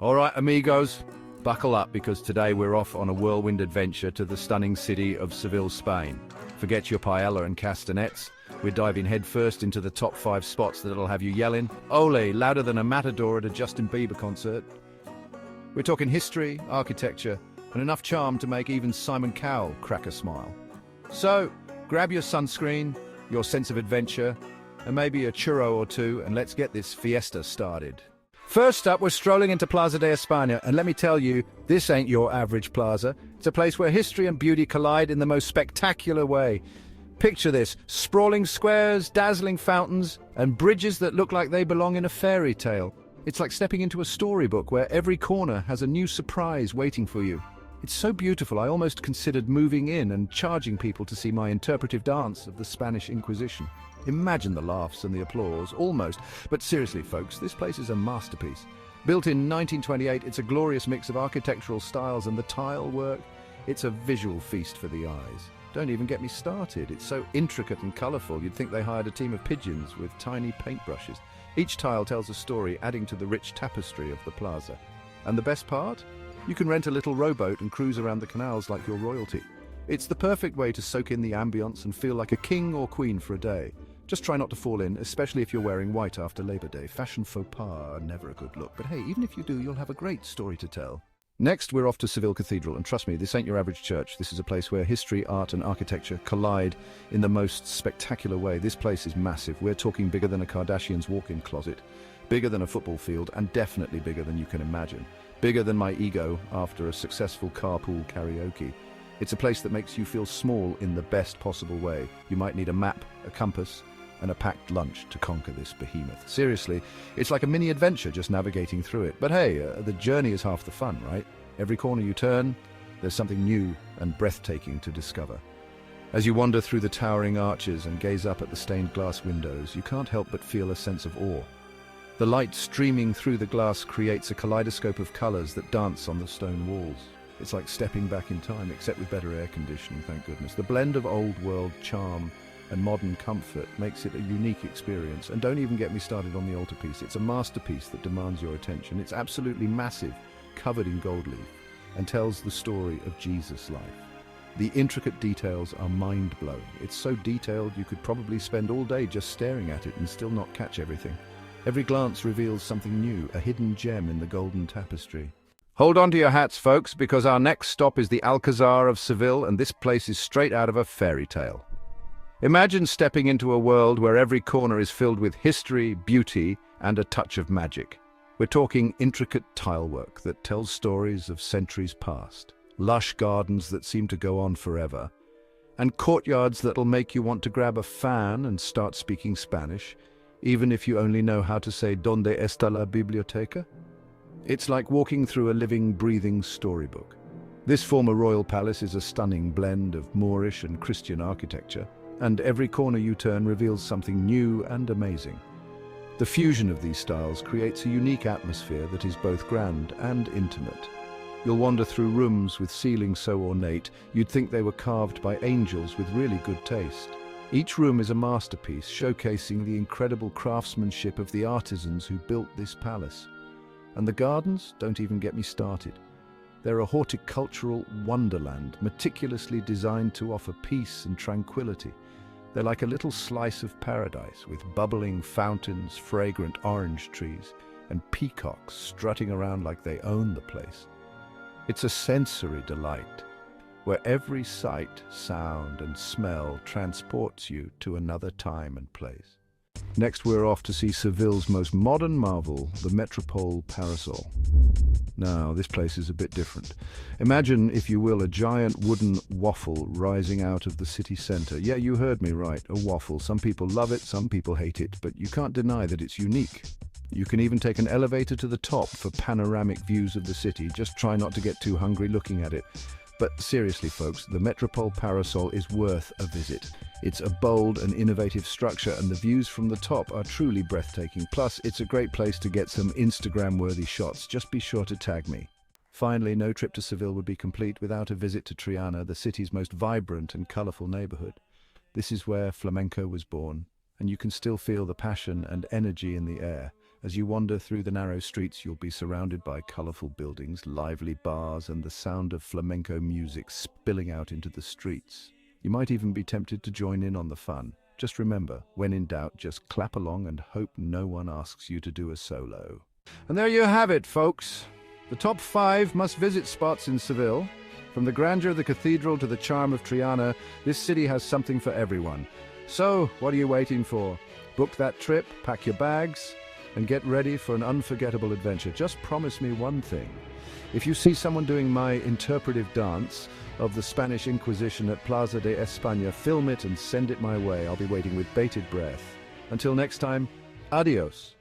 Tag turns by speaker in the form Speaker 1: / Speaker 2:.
Speaker 1: All right, amigos, buckle up because today we're off on a whirlwind adventure to the stunning city of Seville, Spain. Forget your paella and castanets. We're diving headfirst into the top 5 spots that'll have you yelling, "Ole," louder than a matador at a Justin Bieber concert. We're talking history, architecture, and enough charm to make even Simon Cowell crack a smile. So, grab your sunscreen, your sense of adventure, and maybe a churro or two, and let's get this fiesta started. First up, we're strolling into Plaza de España, and let me tell you, this ain't your average plaza. It's a place where history and beauty collide in the most spectacular way. Picture this: sprawling squares, dazzling fountains, and bridges that look like they belong in a fairy tale. It's like stepping into a storybook where every corner has a new surprise waiting for you. It's so beautiful, I almost considered moving in and charging people to see my interpretive dance of the Spanish Inquisition. Imagine the laughs and the applause, almost. But seriously, folks, this place is a masterpiece. Built in 1928, it's a glorious mix of architectural styles, and the tile work, it's a visual feast for the eyes. Don't even get me started. It's so intricate and colourful, you'd think they hired a team of pigeons with tiny paintbrushes. Each tile tells a story, adding to the rich tapestry of the plaza. And the best part? You can rent a little rowboat and cruise around the canals like you're royalty. It's the perfect way to soak in the ambience and feel like a king or queen for a day. Just try not to fall in, especially if you're wearing white after Labor Day. Fashion faux pas are never a good look, but hey, even if you do, you'll have a great story to tell. Next, we're off to Seville Cathedral, and trust me, this ain't your average church. This is a place where history, art, and architecture collide in the most spectacular way. This place is massive. We're talking bigger than a Kardashian's walk-in closet, bigger than a football field, and definitely bigger than you can imagine. Bigger than my ego after a successful carpool karaoke. It's a place that makes you feel small in the best possible way. You might need a map, a compass, and a packed lunch to conquer this behemoth. Seriously, it's like a mini adventure just navigating through it. But hey, the journey is half the fun, right? Every corner you turn, there's something new and breathtaking to discover. As you wander through the towering arches and gaze up at the stained glass windows, you can't help but feel a sense of awe. The light streaming through the glass creates a kaleidoscope of colors that dance on the stone walls. It's like stepping back in time, except with better air conditioning, thank goodness. The blend of old world charm and modern comfort makes it a unique experience. And don't even get me started on the altarpiece. It's a masterpiece that demands your attention. It's absolutely massive, covered in gold leaf, and tells the story of Jesus' life. The intricate details are mind-blowing. It's so detailed you could probably spend all day just staring at it and still not catch everything. Every glance reveals something new, a hidden gem in the golden tapestry. Hold on to your hats, folks, because our next stop is the Alcázar of Seville, and this place is straight out of a fairy tale. Imagine stepping into a world where every corner is filled with history, beauty, and a touch of magic. We're talking intricate tilework that tells stories of centuries past, lush gardens that seem to go on forever, and courtyards that'll make you want to grab a fan and start speaking Spanish, even if you only know how to say "Donde está la biblioteca?" It's like walking through a living, breathing storybook. This former royal palace is a stunning blend of Moorish and Christian architecture, and every corner you turn reveals something new and amazing. The fusion of these styles creates a unique atmosphere that is both grand and intimate. You'll wander through rooms with ceilings so ornate, you'd think they were carved by angels with really good taste. Each room is a masterpiece, showcasing the incredible craftsmanship of the artisans who built this palace. And the gardens? Don't even get me started. They're a horticultural wonderland, meticulously designed to offer peace and tranquility. They're like a little slice of paradise, with bubbling fountains, fragrant orange trees, and peacocks strutting around like they own the place. It's a sensory delight, where every sight, sound, and smell transports you to another time and place. Next, we're off to see Seville's most modern marvel, the Metropole Parasol. Now, this place is a bit different. Imagine, if you will, a giant wooden waffle rising out of the city centre. Yeah, you heard me right, a waffle. Some people love it, some people hate it, but you can't deny that it's unique. You can even take an elevator to the top for panoramic views of the city. Just try not to get too hungry looking at it. But seriously, folks, the Metropole Parasol is worth a visit. It's a bold and innovative structure, and the views from the top are truly breathtaking. Plus, it's a great place to get some Instagram-worthy shots. Just be sure to tag me. Finally, no trip to Seville would be complete without a visit to Triana, the city's most vibrant and colourful neighbourhood. This is where flamenco was born, and you can still feel the passion and energy in the air. As you wander through the narrow streets, you'll be surrounded by colorful buildings, lively bars, and the sound of flamenco music spilling out into the streets. You might even be tempted to join in on the fun. Just remember, when in doubt, just clap along and hope no one asks you to do a solo. And there you have it, folks. The top 5 must-visit spots in Seville. From the grandeur of the cathedral to the charm of Triana, this city has something for everyone. So, what are you waiting for? Book that trip, pack your bags, and get ready for an unforgettable adventure. Just promise me one thing. If you see someone doing my interpretive dance of the Spanish Inquisition at Plaza de España, film it and send it my way. I'll be waiting with bated breath. Until next time, adios.